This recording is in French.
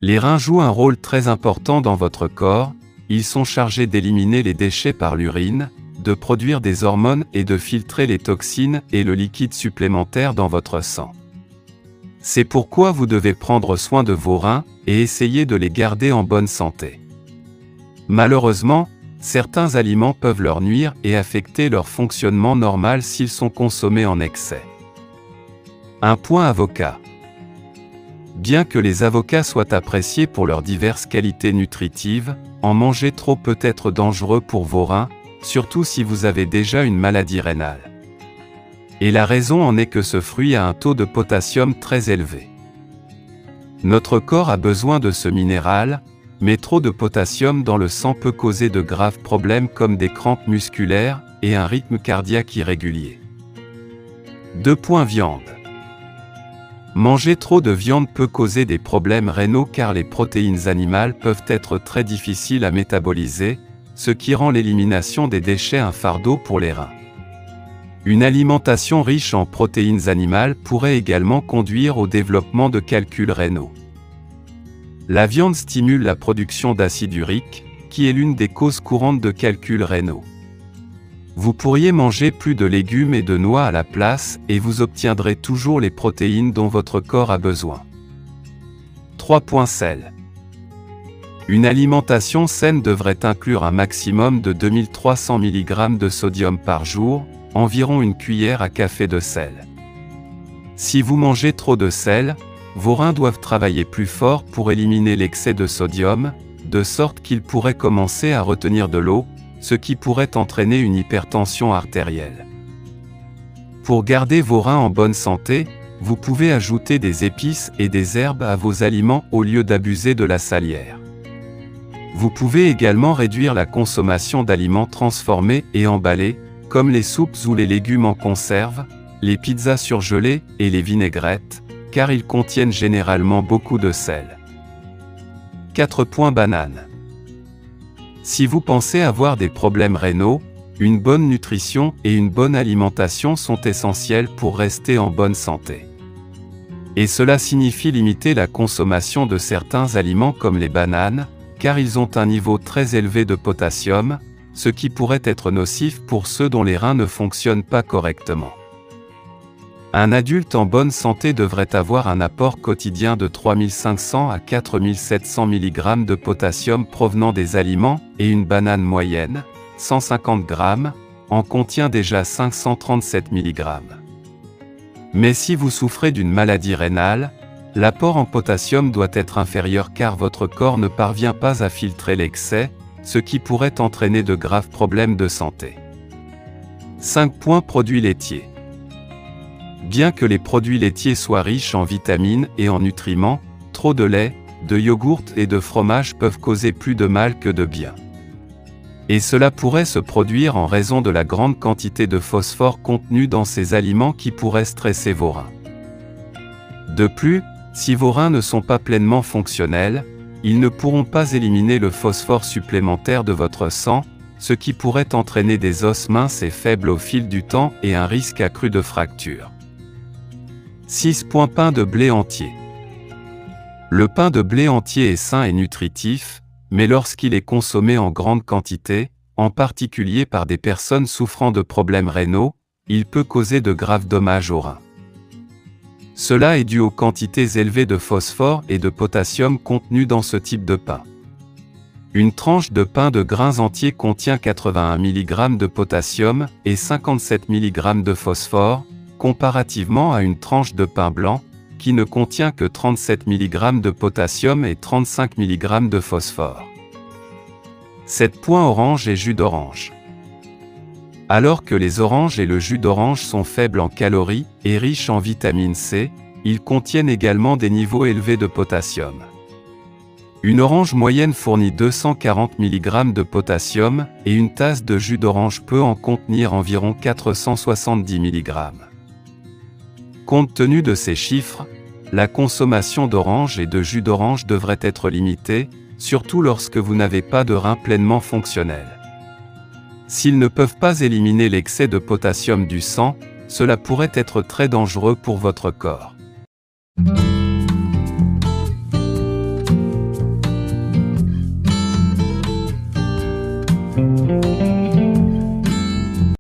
Les reins jouent un rôle très important dans votre corps, ils sont chargés d'éliminer les déchets par l'urine, de produire des hormones et de filtrer les toxines et le liquide supplémentaire dans votre sang. C'est pourquoi vous devez prendre soin de vos reins et essayer de les garder en bonne santé. Malheureusement, certains aliments peuvent leur nuire et affecter leur fonctionnement normal s'ils sont consommés en excès. Un point avocat. Bien que les avocats soient appréciés pour leurs diverses qualités nutritives, en manger trop peut être dangereux pour vos reins, surtout si vous avez déjà une maladie rénale. Et la raison en est que ce fruit a un taux de potassium très élevé. Notre corps a besoin de ce minéral, mais trop de potassium dans le sang peut causer de graves problèmes comme des crampes musculaires et un rythme cardiaque irrégulier. 2. Viande. Manger trop de viande peut causer des problèmes rénaux car les protéines animales peuvent être très difficiles à métaboliser, ce qui rend l'élimination des déchets un fardeau pour les reins. Une alimentation riche en protéines animales pourrait également conduire au développement de calculs rénaux. La viande stimule la production d'acide urique, qui est l'une des causes courantes de calculs rénaux. Vous pourriez manger plus de légumes et de noix à la place et vous obtiendrez toujours les protéines dont votre corps a besoin. 3. Sel. Une alimentation saine devrait inclure un maximum de 2300 mg de sodium par jour, environ une cuillère à café de sel. Si vous mangez trop de sel, vos reins doivent travailler plus fort pour éliminer l'excès de sodium, de sorte qu'ils pourraient commencer à retenir de l'eau, ce qui pourrait entraîner une hypertension artérielle. Pour garder vos reins en bonne santé, vous pouvez ajouter des épices et des herbes à vos aliments au lieu d'abuser de la salière. Vous pouvez également réduire la consommation d'aliments transformés et emballés, comme les soupes ou les légumes en conserve, les pizzas surgelées et les vinaigrettes, car ils contiennent généralement beaucoup de sel. 4. Banane. Si vous pensez avoir des problèmes rénaux, une bonne nutrition et une bonne alimentation sont essentielles pour rester en bonne santé. Et cela signifie limiter la consommation de certains aliments comme les bananes, car ils ont un niveau très élevé de potassium, ce qui pourrait être nocif pour ceux dont les reins ne fonctionnent pas correctement. Un adulte en bonne santé devrait avoir un apport quotidien de 3500 à 4700 mg de potassium provenant des aliments, et une banane moyenne, 150 g, en contient déjà 537 mg. Mais si vous souffrez d'une maladie rénale, l'apport en potassium doit être inférieur car votre corps ne parvient pas à filtrer l'excès, ce qui pourrait entraîner de graves problèmes de santé. 5. Produits laitiers. Bien que les produits laitiers soient riches en vitamines et en nutriments, trop de lait, de yogourt et de fromage peuvent causer plus de mal que de bien. Et cela pourrait se produire en raison de la grande quantité de phosphore contenue dans ces aliments qui pourrait stresser vos reins. De plus, si vos reins ne sont pas pleinement fonctionnels, ils ne pourront pas éliminer le phosphore supplémentaire de votre sang, ce qui pourrait entraîner des os minces et faibles au fil du temps et un risque accru de fracture. 6. Pain de blé entier. Le pain de blé entier est sain et nutritif, mais lorsqu'il est consommé en grande quantité, en particulier par des personnes souffrant de problèmes rénaux, il peut causer de graves dommages aux reins. Cela est dû aux quantités élevées de phosphore et de potassium contenues dans ce type de pain. Une tranche de pain de grains entiers contient 81 mg de potassium et 57 mg de phosphore, comparativement à une tranche de pain blanc, qui ne contient que 37 mg de potassium et 35 mg de phosphore. 7. Orange et jus d'orange. Alors que les oranges et le jus d'orange sont faibles en calories et riches en vitamine C, ils contiennent également des niveaux élevés de potassium. Une orange moyenne fournit 240 mg de potassium et une tasse de jus d'orange peut en contenir environ 470 mg. Compte tenu de ces chiffres, la consommation d'orange et de jus d'orange devrait être limitée, surtout lorsque vous n'avez pas de reins pleinement fonctionnels. S'ils ne peuvent pas éliminer l'excès de potassium du sang, cela pourrait être très dangereux pour votre corps.